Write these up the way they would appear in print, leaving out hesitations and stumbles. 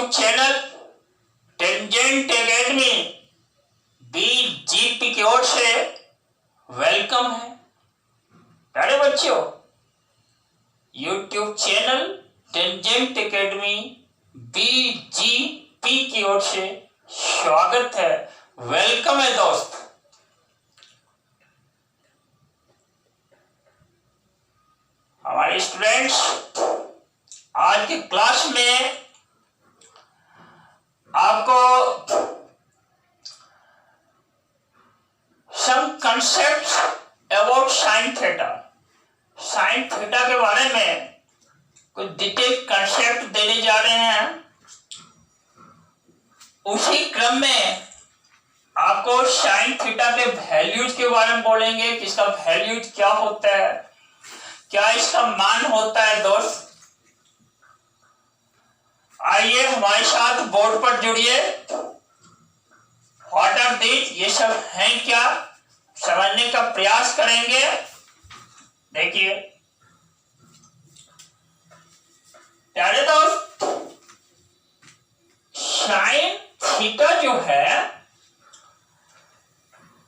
YouTube channel tangent academy BGP की ओर से welcome है। प्यारे बच्चों, YouTube channel tangent academy BGP की ओर से स्वागत है, वेलकम है दोस्त। हमारे स्टूडेंट्स आज की क्लास में आपको सम कंसेप्ट्स अबाउट साइन थीटा के बारे में कुछ डिटेल कंसेप्ट देने जा रहे हैं। उसी क्रम में आपको साइन थीटा के वैल्यूज के बारे में बोलेंगे कि इसका वैल्यूज क्या होता है, क्या इसका मान होता है। दोस्त आइए हमारे साथ बोर्ड पर जुड़िए। व्हाट आर दीज, ये सब हैं क्या, समझने का प्रयास करेंगे। देखिए प्यारे दोस्त, साइन थीटा जो है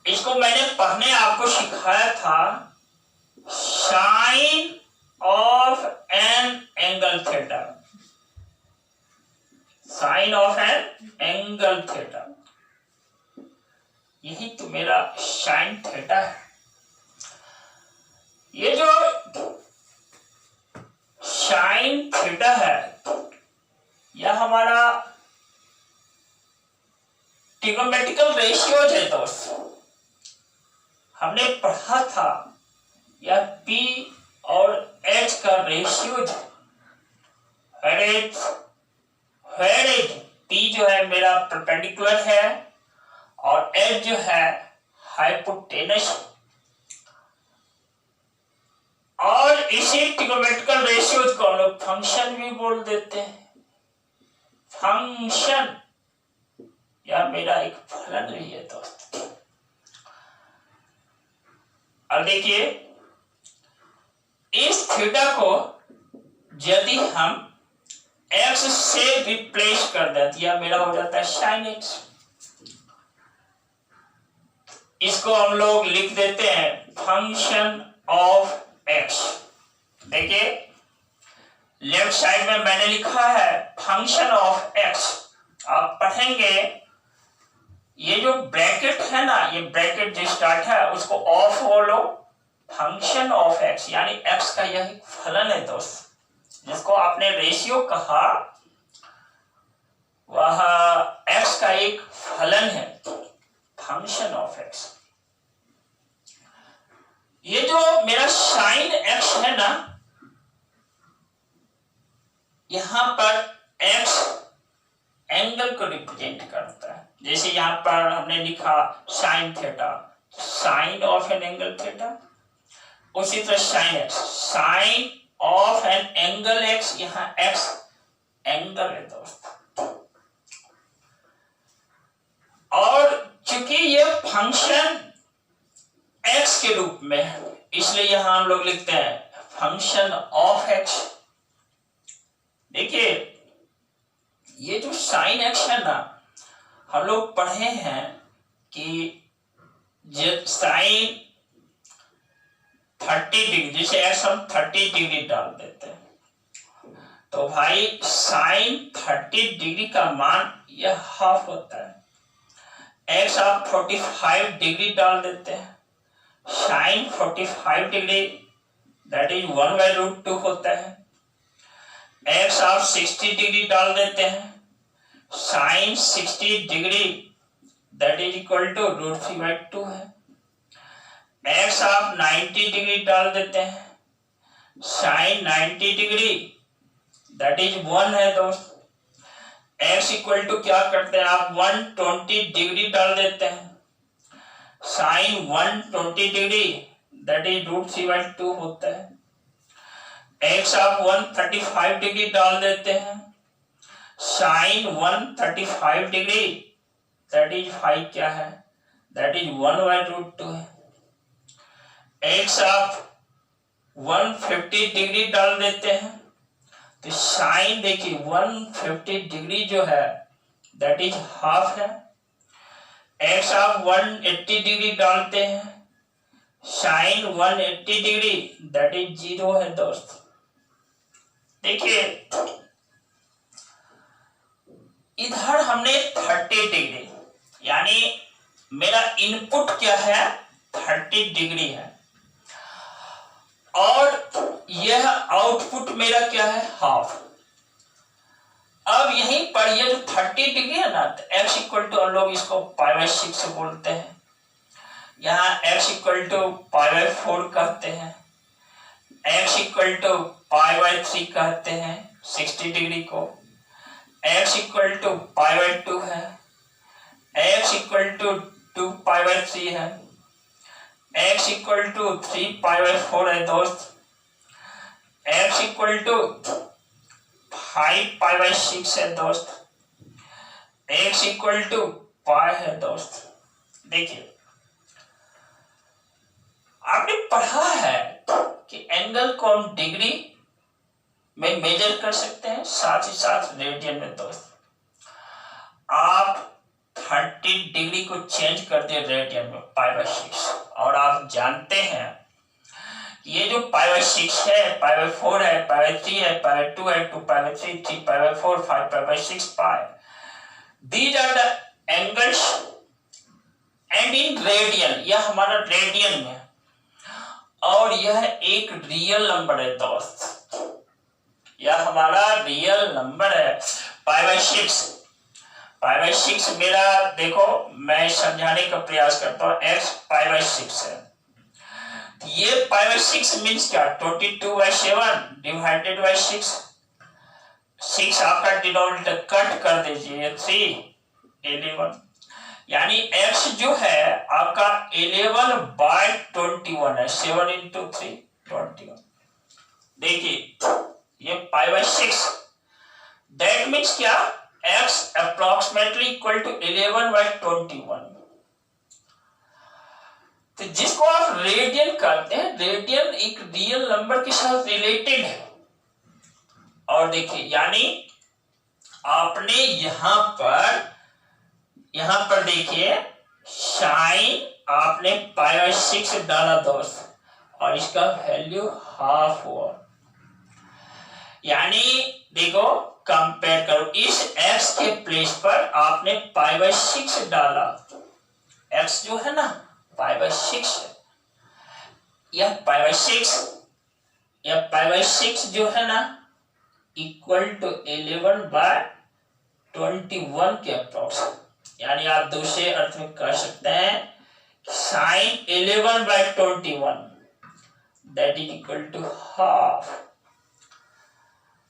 इसको मैंने पढ़ने आपको सिखाया था। Sine of an angle theta, sine of an angle theta, यही तो मेरा साइन थीटा है। ये जो साइन थीटा है यह हमारा ट्रिग्नोमेट्रिकल रेशियोज है दोस्त। हमने पढ़ा था यह P और H का रेशियोज है। P जो है मेरा परपेंडिकुलर है और H जो है हाइपोटेनस, और इसी ट्रिग्नोमेट्रिकल रेशियोज को हम लोग फंक्शन भी बोल देते हैं। फंक्शन या मेरा एक फलन भी है दोस्त। अब देखिए इस थीटा को यदि हम x से रिप्लेस कर देते या मेरा हो जाता है साइन x। इसको हम लोग लिख देते हैं फंक्शन ऑफ x। देखिए लेफ्ट साइड में मैंने लिखा है फंक्शन ऑफ x। आप पढ़ेंगे ये जो ब्रैकेट है ना, ये ब्रैकेट जो स्टार्ट है उसको ऑफ बोलो, फंक्शन ऑफ x यानी x का यह एक फलन है दोस्त, जिसको आपने रेशियो कहा, वह x का एक फलन है, फंक्शन ऑफ x। ये जो मेरा साइन x है ना, यहां पर x एंगल को रिप्रेजेंट करता है। जैसे यहां पर हमने लिखा sine theta, sine of an angle theta, उसी तरह sine x, sine of an angle x, यहां x एंगल है दोस्त। और चूंकि ये फंक्शन x के रूप में है, इसलिए यहां हम लोग लिखते हैं फंक्शन ऑफ x। देखिए ये जो साइन x है ना, हम लोग पढ़े हैं कि जब साइन 30 डिग्री, जैसे x हम 30 डिग्री डाल देते हैं तो भाई साइन 30 डिग्री का मान यह हाफ होता है। x आप 45 डिग्री डाल देते हैं, साइन 45 डिग्री दैट इज 1/√2 होता है। x आप 60 डिग्री डाल देते हैं, sine 60 degree that is equal to √3/2 है। x आप 90 डिग्री डाल देते हैं, साइन 90 डिग्री दैट इज 1 है दोस्त। x इक्वल टू क्या करते हैं आप 120 डिग्री डाल देते हैं, साइन 120 डिग्री दैट इज √3/2 होता है। x आप 135 डिग्री डाल देते हैं, साइन 135 डिग्री दैट इज 5 क्या है, दैट इज 1/√2 है। x आप 150 डिग्री डाल देते हैं तो साइन देखिए 150 डिग्री जो है दैट इज हाफ है। एक्स आप 180 डिग्री डालते हैं, साइन 180 डिग्री दैट इज 0 है दोस्त। देखिए इधर हमने 30 डिग्री, यानी मेरा इनपुट क्या है 30 डिग्री है, और यह आउटपुट मेरा क्या है हाफ। अब यहीं पर ये जो 30 डिग्री है ना, x इक्वल टू हम लोग इसको π/6 बोलते हैं, यहाँ x इक्वल टू π/4 कहते हैं, x इक्वल टू π/3 कहते हैं 60 डिग्री को, x इक्वल टू π/2 है, x इक्वल टू 2π/3 है, x इक्वल टू 3π/4 है दोस्त, x इक्वल टू 5π/6 है दोस्त, x इक्वल टू पाई है दोस्त। देखिए आपने पढ़ा है कि एंगल को हम डिग्री में मेजर कर सकते हैं, साथ ही साथ रेडियन में दोस्त। आप 30 डिग्री को चेंज कर दिए रेडियन में π/6, और आप जानते हैं ये जो π/6 है, π/4 है, π/3 है, π/2 है, 2π/3, 3π/4, 5π/6 पाई, these are the angles and in radian, यह हमारा रेडियन में, और यह एक रियल नंबर है दोस्त, यह हमारा रियल नंबर है π/6। π/6 मेरा देखो मैं समझाने का प्रयास करता हूँ, x π/6 है, ये π/6 मीन्स क्या 22/7 डिवाइडेड बाई 6, 6 आपका डिनोमिनेटर कट कर दीजिए 3 11, यानी x जो है आपका 11/21 है, 7 into 3 21। देखिए ये π/6 दैट मीन्स क्या x अप्रोक्सीमेटली इक्वल टू 11/21। तो जिसको आप रेडियन कहते हैं, रेडियन एक रियल नंबर के साथ रिलेटेड है। और देखिए यानी आपने यहां पर देखिए साइन आपने π/6 डाला दोस्त, और इसका वैल्यू हाफ हुआ, यानी देखो कंपेयर करो, इस x के प्लेस पर आपने π/6 डाला, x जो है ना π/6 है, यह π/6 जो है ना इक्वल टू 11/21 के अप्रोक्स, यानी आप दूसरे अर्थ में कह सकते हैं sine 11/21 that is equal to half.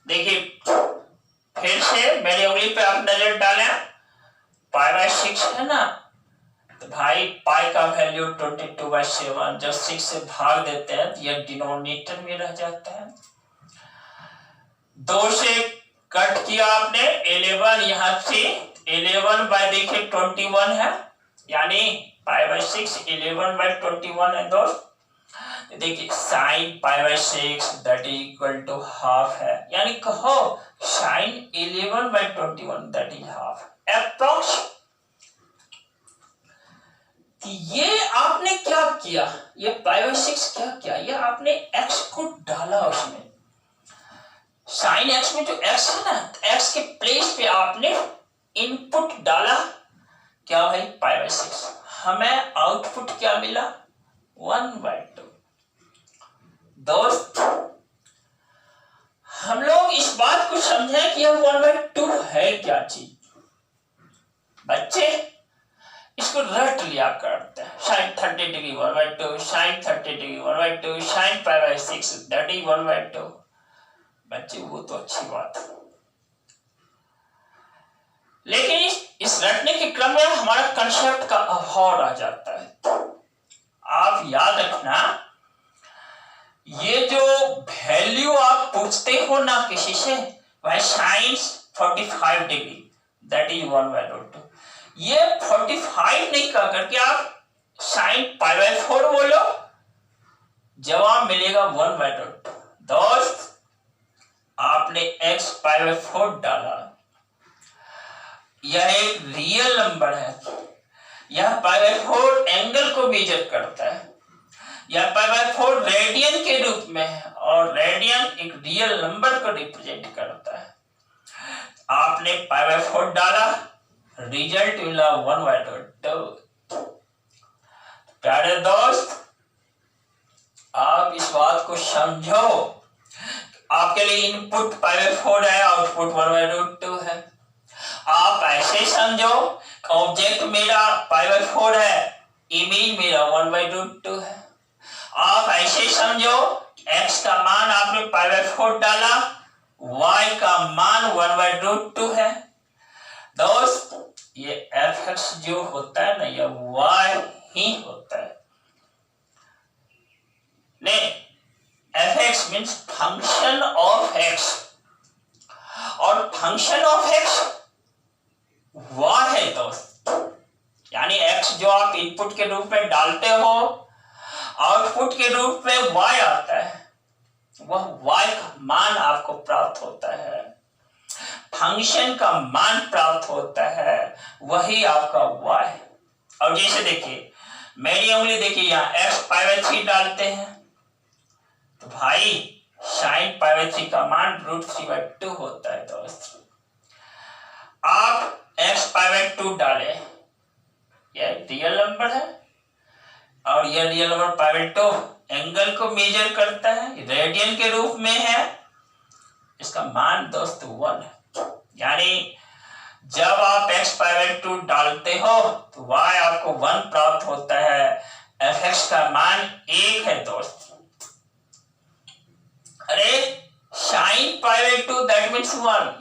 देखिए फिर से मेरी उंगली पे आप नजर डालें, π/6 है ना, तो भाई पाई का वैल्यू 22/7, जब 6 से भाग देते हैं तो यह डिनोमिनेटर में रह जाता है, 2 से कट किया आपने 11, यहाँ से 11 देखिए 21 है, यानी π/6 11/21 है दोस्त। देखिए sine π/6 that is equal to half है, यानी कहो sine 11/21 that is half approx. ये आपने क्या किया, ये π/6 क्या किया, ये आपने x को डाला उसमें, साइन x में जो x है ना, x के प्लेस पे आपने इनपुट डाला, क्या भाई π/6, हमें आउटपुट क्या मिला 1/2। दोस्त हम लोग इस बात को समझें कि यह 1/2 है क्या चीज। बच्चे इसको रट लिया करते हैं, sine 30 degree 1/2, sine 30 degree 1/2, sine π/6 that is 1/2। बच्चे वो तो अच्छी बात है, लेकिन इस रटने के क्रम में हमारा कंसेप्ट का अभाव रह जाता है। आप याद रखना, ये जो वैल्यू आप पूछते हो ना किसी से, वह साइन 45 डिग्री दैट इज 1/2, ये 45 नहीं कह करके आप साइन π/4 बोलो, जवाब मिलेगा 1/2। दोस्त आपने आपने x पाई बाय 4 डाला, यह एक रियल नंबर है। यह पाई बाय 4 एंगल को मेजर करता है। यह पाई बाय 4 रेडियन के रूप में है और रेडियन एक रियल नंबर को रिप्रेजेंट करता है। आपने पाई बाय 4 डाला, रिजल्ट मिला 1/2। प्यारे दोस्त, आप इस बात को समझो, आपके लिए इनपुट पाई बाय 4 है, आउटपुट 1/2 है। आप ऐसे समझो, ऑब्जेक्ट मेरा पाई बाय 4 है, इमेज मेरा 1/2 है। आप ऐसे समझो, x का मान आपने पाई बाय 4 डाला, y का मान 1/2 है। दोस्त, ये fx जो होता है ना, यह y ही होता है। नहीं, fx means function of x, और फंक्शन ऑफ x y है दोस्त। यानी x जो आप इनपुट के रूप में डालते हो, आउटपुट के रूप में y आता है, वह y का मान आपको प्राप्त होता है, फंक्शन का मान प्राप्त होता है, वही आपका y है। और जैसे देखिए, मेरी उंगली देखिए, यहाँ x पाई बाय 3 डालते हैं तो भाई साइन पाई बाय 3 का मान √3/2 होता है दोस्त। आप x पाई बाय 2 डाले, यह रियल नंबर है और यह real number pi by 2 angle को मेजर करता है, रेडियन के रूप में है, इसका मान दोस्त 1 है। यानी जब आप x पाई बाय 2 डालते हो तो y आपको 1 प्राप्त होता है, fx का मान 1 है दोस्त। अरे sine pi by 2 that means 1।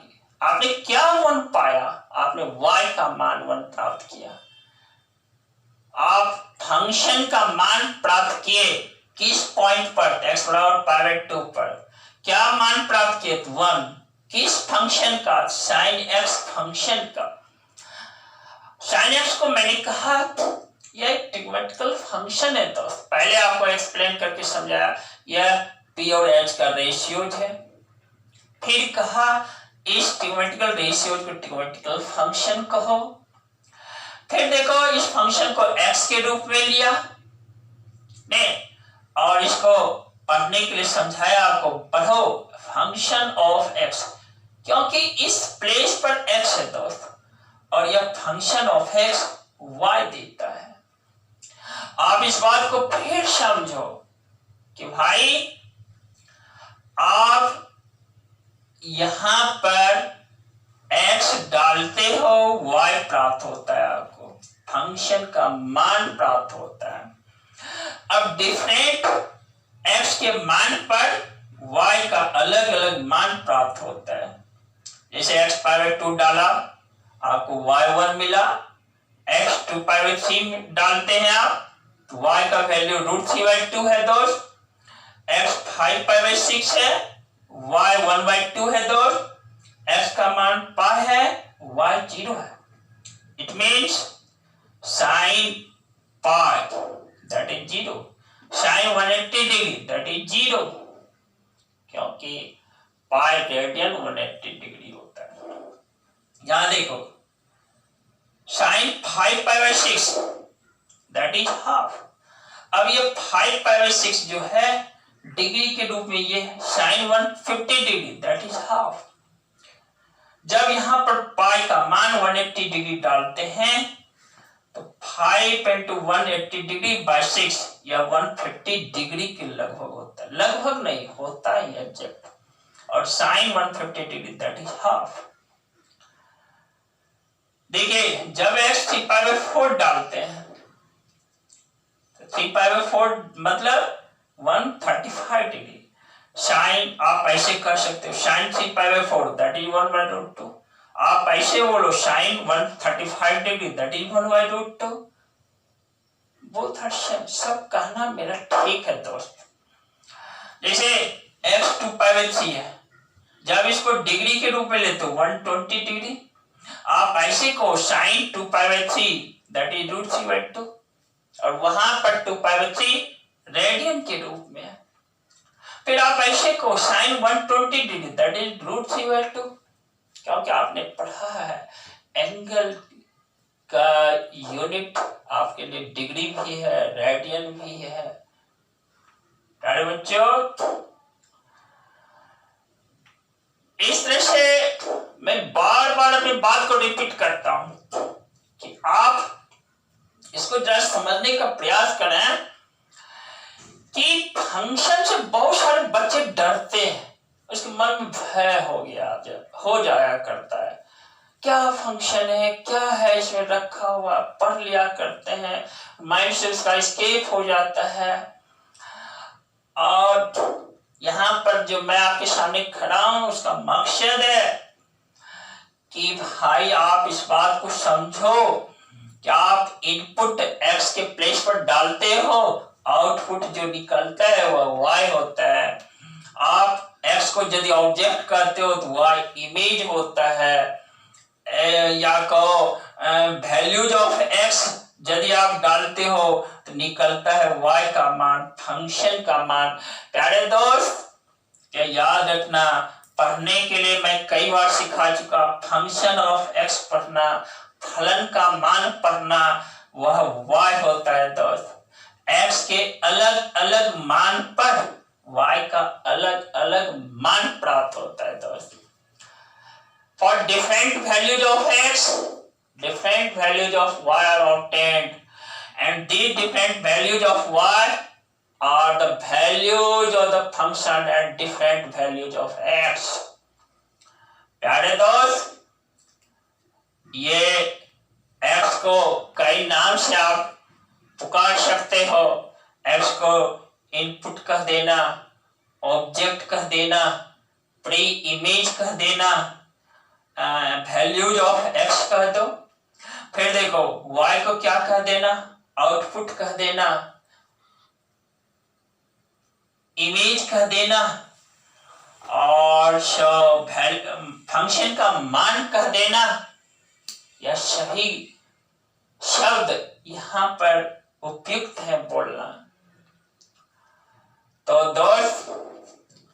आपने क्या 1 पाया? आपने y का मान 1 प्राप्त किया। आप फंक्शन का मान प्राप्त किए, किस पॉइंट पर? x बराबर पाई बाय 2 पर क्या मान प्राप्त किए? 1। किस फंक्शन का? साइन x फंक्शन का। साइन x को मैंने कहा यह एक ट्रिग्नोमेट्रिकल फंक्शन है दोस्त। पहले आपको एक्सप्लेन करके समझाया, यह p और h का रेशियोज है। फिर कहा इस ट्रिग्नोमेट्रिकल रेशियोज को ट्रिग्नोमेट्रिकल फंक्शन कहो। फिर देखो, इस फंक्शन को x के रूप में लिया ने, और इसको पढ़ने के लिए समझाया आपको, पढ़ो फंक्शन ऑफ x, क्योंकि इस प्लेस पर x है दोस्त और यह फंक्शन ऑफ x y देता है। आप इस बात को फिर समझो कि भाई आप यहां पर x डालते हो, y प्राप्त होता है, आपको फंक्शन का मान प्राप्त होता है। अब डिफरेंट x के मान पर y का अलग अलग मान प्राप्त होता है। जैसे x पाई बाय 2 डाला, आपको y1 मिला। x 2 पाई बाय 3 डालते हैं आप तो y का वैल्यू √3/2 है दोस्त। x 5 पाई बाय 6 है, y 1/2 है दोस्त। x का मान पाई है, y 0 है। It means sine pi that is 0, sine 180 degree that is 0, क्योंकि पाई रेडियन 180 डिग्री होता है। यहां देखो, sine 5 pi by 6 that is half. अब ये 5 पाई बाय 6 जो है डिग्री के रूप में, ये sine 150 degree that is half. जब यहां पर पाई का मान 180 डिग्री डालते हैं तो 5 into 180 डिग्री बाय 6 या 150 डिग्री के लगभग होता है। लगभग नहीं होता है एग्जैक्ट। और sine 150 degree that is half. देखिए, जब x 3 पाई बाय 4 डालते हैं तो 3 पाई बाय 4 मतलब 135 डिग्री। साइन आप ऐसे कर सकते हो, sine 3 pi by 4 that is 1/2। आप ऐसे बोलो sine 135 degree that is 1/2। Both are same, सब कहना मेरा ठीक है दोस्त। जैसे x 2 पाई बाय 3 है, जब इसको डिग्री के रूप में लेते हो 120 डिग्री। आप ऐसे को sine 2 pi by 3 that is √3/2, और वहां पर 2 पाई बाय 3 रेडियन के रूप में है। फिर आप ऐसे को साइन 120 डिग्री दैट इज √3/2, क्योंकि आपने पढ़ा है एंगल का यूनिट आपके लिए डिग्री भी है, रेडियन भी है। प्यारे बच्चों, इस तरह से मैं बार बार अपनी बात को रिपीट करता हूं कि आप इसको जरा समझने का प्रयास करें कि फंक्शन से बहुत सारे बच्चे डरते हैं, उसके मन में भय हो जाया करता है। क्या फंक्शन है, क्या है इसमें रखा हुआ, पढ़ लिया करते हैं, माइंड से उसका एस्केप हो जाता है। और यहाँ पर जो मैं आपके सामने खड़ा हूं उसका मकसद है कि भाई आप इस बात को समझो कि आप इनपुट x के प्लेस पर डालते हो, आउटपुट जो निकलता है वह y होता है। आप x को यदि ऑब्जेक्ट करते हो तो y इमेज होता है, या कहो वैल्यूज ऑफ x यदि आप डालते हो तो निकलता है y का मान, फंक्शन का मान। प्यारे दोस्त, क्या याद रखना, पढ़ने के लिए मैं कई बार सिखा चुका, फंक्शन ऑफ x पढ़ना, फलन का मान पढ़ना, वह y होता है दोस्त। x के अलग अलग मान पर y का अलग अलग मान प्राप्त होता है दोस्त। For different values of x, different values of y are obtained, and these different values of y are the values of the function at different values of x. प्यारे दोस्त, ये x को कई नाम से आप पुकार सकते हो। x को इनपुट कह देना, ऑब्जेक्ट कह देना, प्री इमेज कह देना, वैल्यूज ऑफ x कह दो। फिर देखो y को क्या कह देना, आउटपुट कह देना, इमेज कह देना, और फंक्शन का मान कह देना। यह सभी शब्द यहाँ पर उपयुक्त है बोलना। तो दोस्त,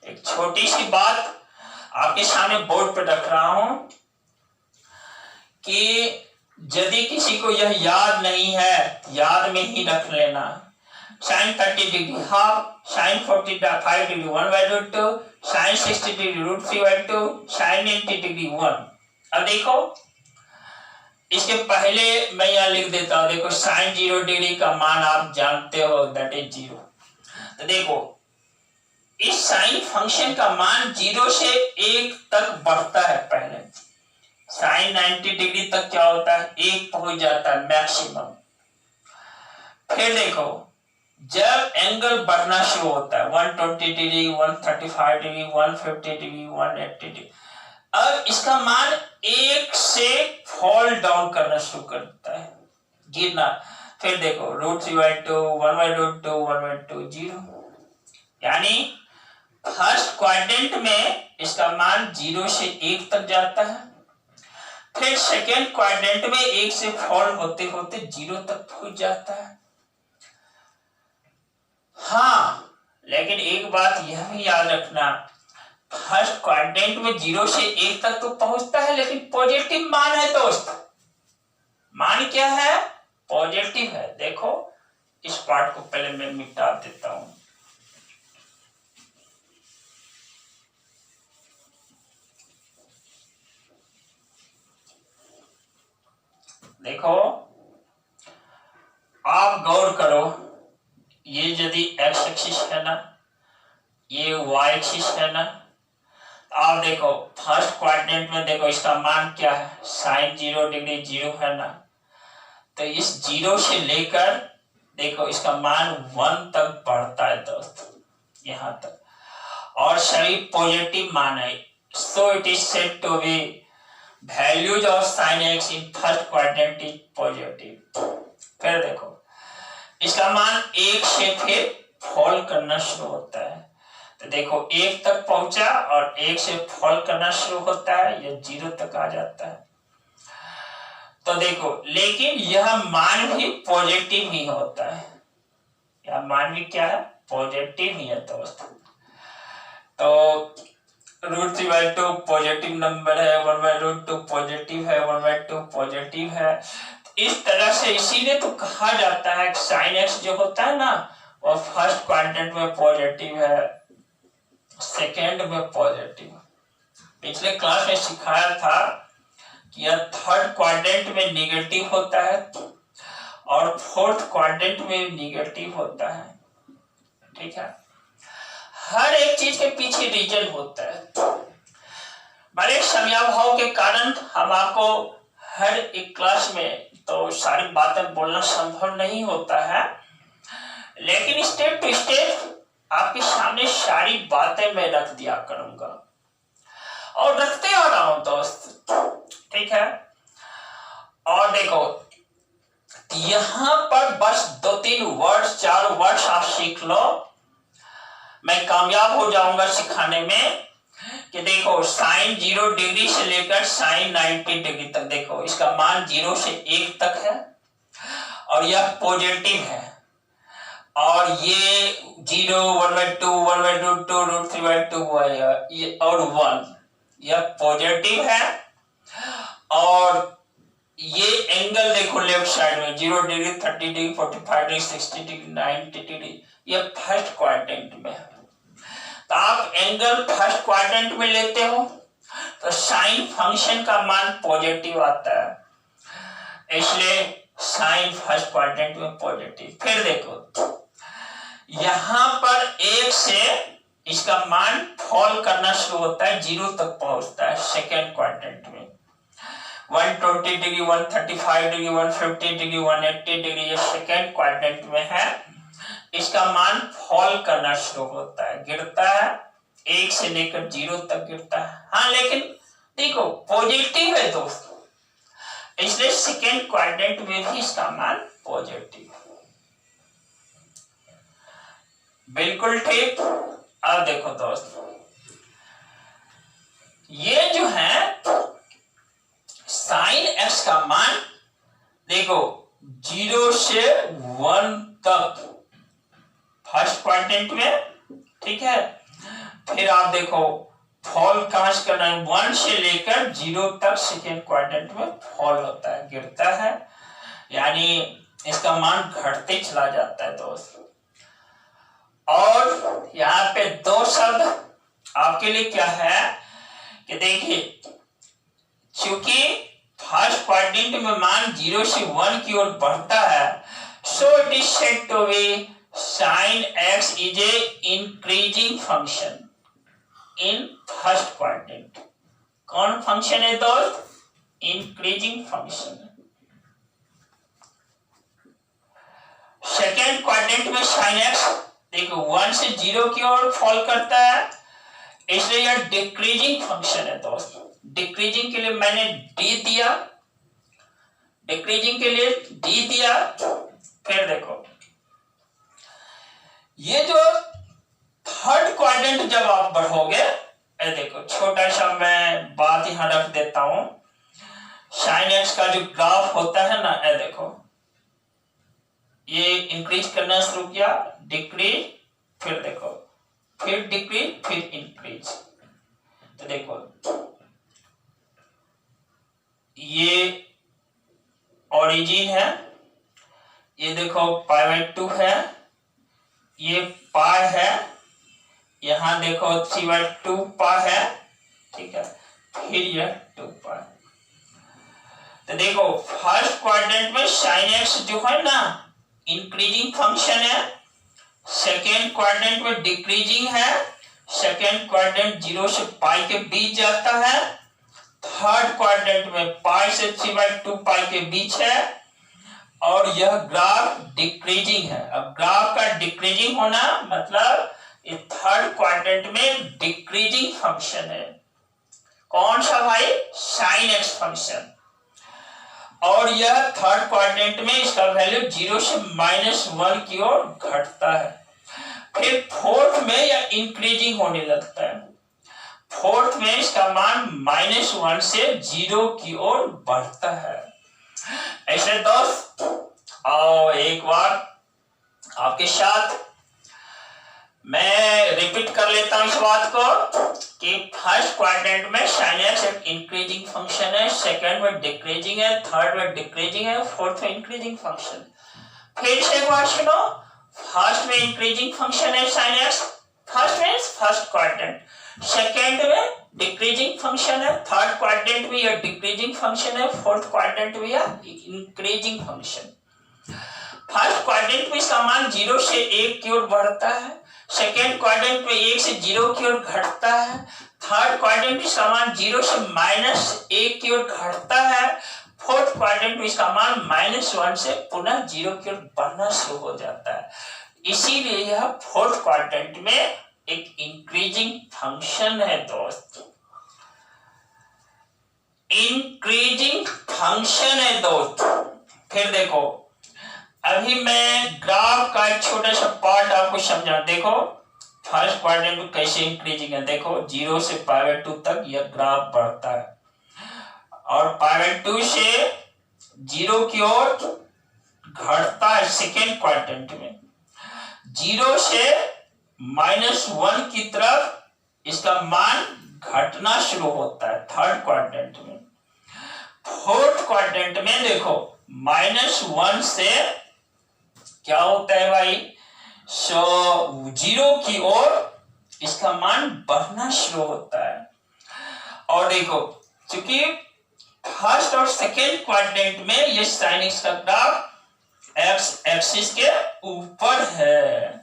एक छोटी सी बात आपके सामने बोर्ड पर रख रहा हूं कि यदि किसी को यह याद नहीं है, याद में ही रख लेना। Sine 30 degree half, sine 45 degree 1/2, sine 60 degree √3/2, sine 90 degree 1। अब देखो, इसके पहले मैं यहाँ लिख देता हूं। देखो साइन 0 डिग्री का मान आप जानते हो, दैट इज 0। तो देखो इस साइन फंक्शन का मान 0 से 1 तक बढ़ता है। पहले साइन 90 डिग्री तक क्या होता है, 1 पहुंच जाता है मैक्सिमम। फिर देखो जब एंगल बढ़ना शुरू होता है 120 डिग्री, 135 डिग्री, 150 डिग्री, 180 डिग्री, अब इसका मान 1 से फॉल डाउन करना शुरू करता है, गिरना। फिर देखो √3/2, 1/2, 1/2, 0। यानी फर्स्ट क्वाड्रेंट में इसका मान 0 से 1 तक जाता है। फिर सेकेंड क्वाड्रेंट में 1 से फॉल होते होते 0 तक पहुंच जाता है। हाँ, लेकिन एक बात यह भी याद रखना, फर्स्ट क्वाड्रेंट में 0 से 1 तक तो पहुंचता है, लेकिन पॉजिटिव मान है दोस्त। मान क्या है, पॉजिटिव है। देखो इस पार्ट को पहले मैं मिटा देता हूं। देखो आप गौर करो, ये यदि x एक्सिस है ना, ये y एक्सिस है ना, आप देखो फर्स्ट क्वाड्रेंट में देखो इसका मान क्या है, साइन 0 डिग्री 0 है ना। तो इस 0 से लेकर देखो इसका मान 1 तक बढ़ता है दोस्त, यहां तक, और सभी पॉजिटिव मान है। So it is said to be values of sine x in first quadrant is positive. फिर देखो इसका मान 1 से फिर फॉल करना शुरू होता है। तो देखो 1 तक पहुंचा और 1 से फॉल करना शुरू होता है, यह 0 तक आ जाता है। तो देखो लेकिन यह मान भी पॉजिटिव ही होता है, यह मान भी क्या है, पॉजिटिव ही है दोस्त। तो √3/2 पॉजिटिव नंबर है, 1/√2 पॉजिटिव है, 1/2 पॉजिटिव है। इस तरह से इसीलिए तो कहा जाता है कि साइन एक्स जो होता है ना वो फर्स्ट क्वाड्रेंट में पॉजिटिव है, सेकेंड में पॉजिटिव। पिछले क्लास में सिखाया था कि यह थर्ड क्वाड्रेंट में निगेटिव होता है और फोर्थ क्वाड्रेंट में निगेटिव होता है। ठीक है, हर एक चीज के पीछे रीजन होता है। बड़े समयाभाव के कारण हम आपको हर एक क्लास में तो सारी बातें बोलना संभव नहीं होता है, लेकिन स्टेप टू स्टेप आपके सामने सारी बातें मैं रख दिया करूंगा और रखते आ रहा हूं दोस्त। ठीक है, और देखो यहां पर बस 2-3 वर्ड्स 4 वर्ड्स आप सीख लो, मैं कामयाब हो जाऊंगा सिखाने में। कि देखो साइन 0 डिग्री से लेकर साइन 90 डिग्री तक, देखो इसका मान 0 से 1 तक है और यह पॉजिटिव है, और ये 0, 1/2, 1/√2, √3/2 और 1 यह पॉजिटिव है। और ये एंगल देखो लेफ्ट साइड में 0 degree, 30 degree, 45 degree, 60 degree, 90 degree, ये फर्स्ट क्वाड्रेंट में है। तो आप एंगल फर्स्ट क्वाड्रेंट में लेते हो तो साइन फंक्शन का मान पॉजिटिव आता है, इसलिए साइन फर्स्ट क्वाड्रेंट में पॉजिटिव। फिर देखो यहां पर 1 से इसका मान फॉल करना शुरू होता है, 0 तक पहुंचता है सेकेंड क्वाड्रेंट में। 120 डिग्री, 135 डिग्री, 150 डिग्री, 180 डिग्री, ये सेकेंड क्वाड्रेंट में है। इसका मान फॉल करना शुरू होता है, गिरता है, 1 से लेकर 0 तक गिरता है। हाँ, लेकिन देखो पॉजिटिव है दोस्तों, इसलिए सेकेंड क्वाड्रेंट में भी इसका मान पॉजिटिव। बिल्कुल ठीक। अब देखो दोस्तों ये जो है साइन एक्स का मान देखो 0 से 1 तक फर्स्ट क्वाड्रेंट में, ठीक है। फिर आप देखो फॉल कहां से करना है, 1 से लेकर 0 तक सेकेंड क्वाड्रेंट में फॉल होता है, गिरता है, यानी इसका मान घटते चला जाता है दोस्त। और यहाँ पे 2 शब्द आपके लिए क्या है कि देखिए क्योंकि फर्स्ट क्वाड्रेंट में मान 0 से 1 की ओर बढ़ता है, so it is said to be sin x is a increasing function in first quadrant। कौन फंक्शन है दोस्त? Increasing function. सेकेंड क्वाड्रेंट में sin x देखो 1 से 0 की ओर फॉल करता है, इसलिए यह डिक्रीजिंग फंक्शन है दोस्त। डिक्रीजिंग के लिए मैंने डी दिया, डिक्रीजिंग के लिए डी दिया। फिर देखो ये जो थर्ड क्वाड्रेंट जब आप बढ़ोगे, देखो छोटा सा मैं बात यहां रख देता हूं, साइन एक्स का जो ग्राफ होता है ना, देखो ये इंक्रीज करना शुरू किया, डिक्रीज, फिर देखो फिर डिक्रीज, फिर इंक्रीज। तो देखो ये ओरिजिन है, ये देखो π/2 है, ये पाई है, यहां देखो 3/2 पाई है, ठीक है, फिर यह 2 पाई। तो देखो फर्स्ट क्वाड्रेंट में साइन एक्स जो है ना इंक्रीजिंग फंक्शन है, सेकेंड क्वाड्रेंट में डिक्रीजिंग है, सेकेंड क्वाड्रेंट 0 से पाई के बीच जाता है, थर्ड क्वाड्रेंट में पाई से 3/2 पाई के बीच है, और यह ग्राफ डिक्रीजिंग है। अब ग्राफ का डिक्रीजिंग होना मतलब ये थर्ड क्वाड्रेंट में डिक्रीजिंग फंक्शन है। कौन सा भाई? Sine x function. और यह थर्ड क्वाड्रेंट में इसका वैल्यू 0 से -1 की ओर घटता है। फिर फोर्थ में यह इंक्रीजिंग होने लगता है, फोर्थ में इसका मान -1 से 0 की ओर बढ़ता है। ऐसे दोस्त आओ एक बार आपके साथ मैं रिपीट कर लेता हूं इस बात को कि फर्स्ट क्वाड्रेंट में sin x एक इंक्रीजिंग फंक्शन है, सेकंड में डिक्रीजिंग है, थर्ड में डिक्रीजिंग है, फोर्थ में इंक्रीजिंग फंक्शन। फिर से एक बार सुनो, फर्स्ट में इंक्रीजिंग फंक्शन है sin x, first means first quadrant, second में डिक्रीजिंग फंक्शन है, थर्ड क्वाड्रेंट में यह डिक्रीजिंग फंक्शन है, फोर्थ क्वाड्रेंट में यह इंक्रीजिंग फंक्शन। फर्स्ट क्वाड्रेंट में इसका मान 0 से 1 की ओर बढ़ता है, सेकेंड क्वाड्रेंट में 1 से 0 की ओर घटता है, थर्ड क्वाड्रेंट में इसका मान 0 से -1 की ओर घटता है, फोर्थ क्वाड्रेंट में इसका मान -1 से पुनः 0 की ओर बढ़ना शुरू हो जाता है। इसीलिए यह फोर्थ क्वाड्रेंट में एक इंक्रीजिंग फंक्शन है दोस्त, इंक्रीजिंग फंक्शन है दोस्त। फिर देखो, अभी मैं ग्राफ का एक छोटा सा पार्ट आपको समझा। देखो फर्स्ट क्वाड्रेंट में कैसे इंक्रीजिंग है, देखो 0 से π/2 तक यह ग्राफ बढ़ता है और π/2 से 0 की ओर घटता है सेकेंड क्वाड्रेंट में, 0 से -1 की तरफ इसका मान घटना शुरू होता है थर्ड क्वाड्रेंट में। फोर्थ क्वाड्रेंट में देखो -1 से क्या होता है भाई, 0 की ओर इसका मान बढ़ना शुरू होता है। और देखो चूंकि फर्स्ट और सेकेंड क्वाड्रेंट में ये sin x का ग्राफ एक्स एक्सिस के ऊपर है।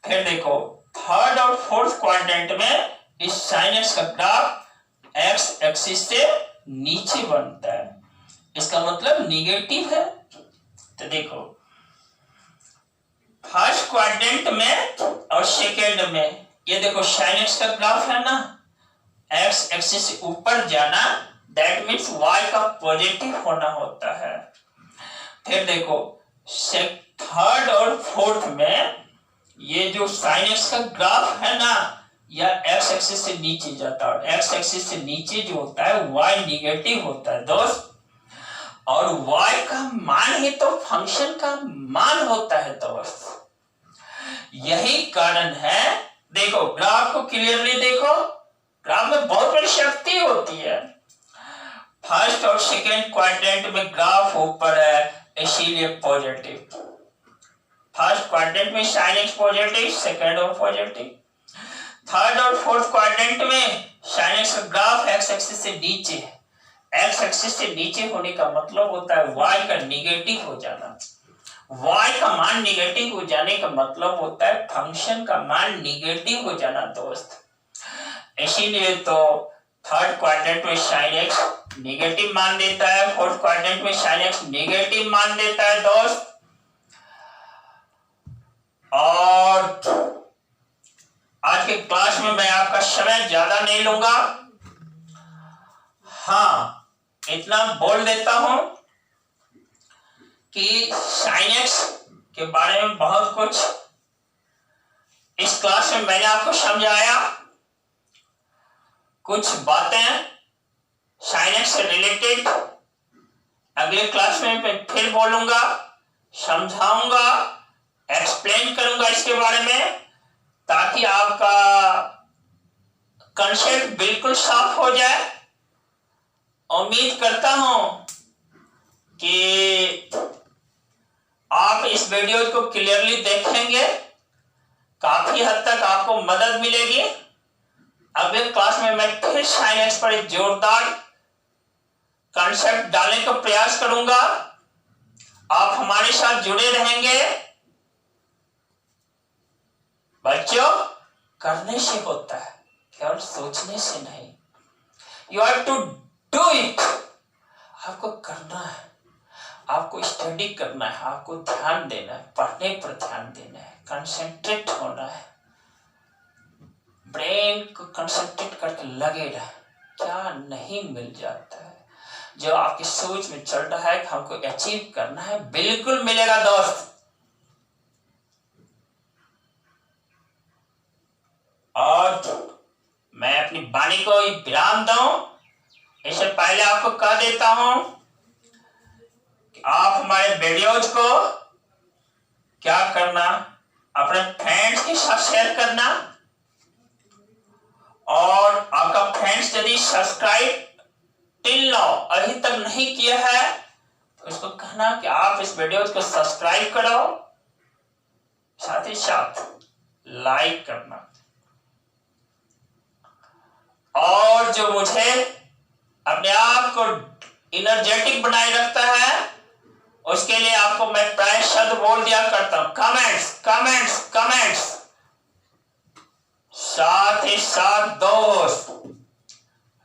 फिर देखो थर्ड और फोर्थ क्वाड्रेंट में इस sin x का ग्राफ एक्स एक्सिस से नीचे बनता है, इसका मतलब निगेटिव है। तो देखो फर्स्ट क्वाड्रेंट में और सेकेंड में ये देखो sin x का ग्राफ है ना, एक्स एक्सिस से ऊपर जाना, दैट मीन्स y का पॉजिटिव होना होता है। फिर देखो थर्ड और फोर्थ में ये जो sin x का ग्राफ है ना, यह एक्स एक्सिस से नीचे जाता है और एक्स एक्सिस से नीचे जो होता है y निगेटिव होता है दोस्त, और y का मान ही तो फंक्शन का मान होता है दोस्त। यही कारण है, देखो ग्राफ को क्लियरली देखो, ग्राफ में बहुत बड़ी शक्ति होती है। फर्स्ट और सेकेंड क्वाड्रेंट में ग्राफ ऊपर है इसीलिए पॉजिटिव, फर्स्ट क्वाड्रेंट में sin x पॉजिटिव, सेकेंड और पॉजिटिव, थर्ड और फोर्थ क्वाड्रेंट में sin x का ग्राफ एक्स एक्सिस से नीचे, एक्स एक्सिस से नीचे होने का मतलब होता है y का निगेटिव हो जाना। y का मान निगेटिव हो जाने का मतलब होता है फंक्शन का मान निगेटिव हो जाना दोस्त। इसीलिए तो थर्ड क्वाड्रेंट में sin x निगेटिव मान देता है, फोर्थ क्वाड्रेंट में sin x निगेटिव मान देता है दोस्त। और आज के क्लास में मैं आपका समय ज्यादा नहीं लूंगा, हाँ इतना बोल देता हूं कि sin x के बारे में बहुत कुछ इस क्लास में मैंने आपको समझाया। कुछ बातें sin x से रिलेटेड अगले क्लास में मैं फिर बोलूंगा, समझाऊंगा, एक्सप्लेन करूंगा इसके बारे में, ताकि आपका कंसेप्ट बिल्कुल साफ हो जाए। उम्मीद करता हूं कि आप इस वीडियो को क्लियरली देखेंगे, काफी हद तक आपको मदद मिलेगी। अगले क्लास में मैं फिर sin x पर एक जोरदार कंसेप्ट डालने का प्रयास करूंगा। आप हमारे साथ जुड़े रहेंगे। बच्चों, करने से होता है, केवल सोचने से नहीं। You have to do it. आपको करना है, आपको स्टडी करना है, आपको ध्यान देना है, पढ़ने पर ध्यान देना है, कंसंट्रेट होना है, ब्रेन को कंसंट्रेट करके लगे रहे। क्या नहीं मिल जाता है जो आपकी सोच में चल रहा है कि हमको अचीव करना है, बिल्कुल मिलेगा दोस्त। और मैं अपनी वाणी को विराम दूं, इससे पहले आपको कह देता हूं कि आप हमारे वीडियोज को क्या करना, अपने फ्रेंड्स के साथ शेयर करना, और आपका फ्रेंड्स यदि सब्सक्राइब टिल नाउ अभी तक नहीं किया है तो उसको कहना कि आप इस वीडियो को सब्सक्राइब करो, साथ ही साथ लाइक करना। और जो मुझे अपने आप को एनर्जेटिक बनाए रखता है उसके लिए आपको मैं प्राय शब्द बोल दिया करता हूं, कमेंट्स कमेंट्स कमेंट्स। साथ ही साथ दोस्त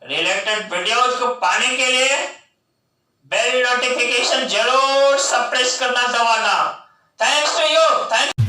रिलेटेड वीडियोज को पाने के लिए बेल नोटिफिकेशन जरूर सब प्रेस करना, दबाना। Thanks to you. थैंक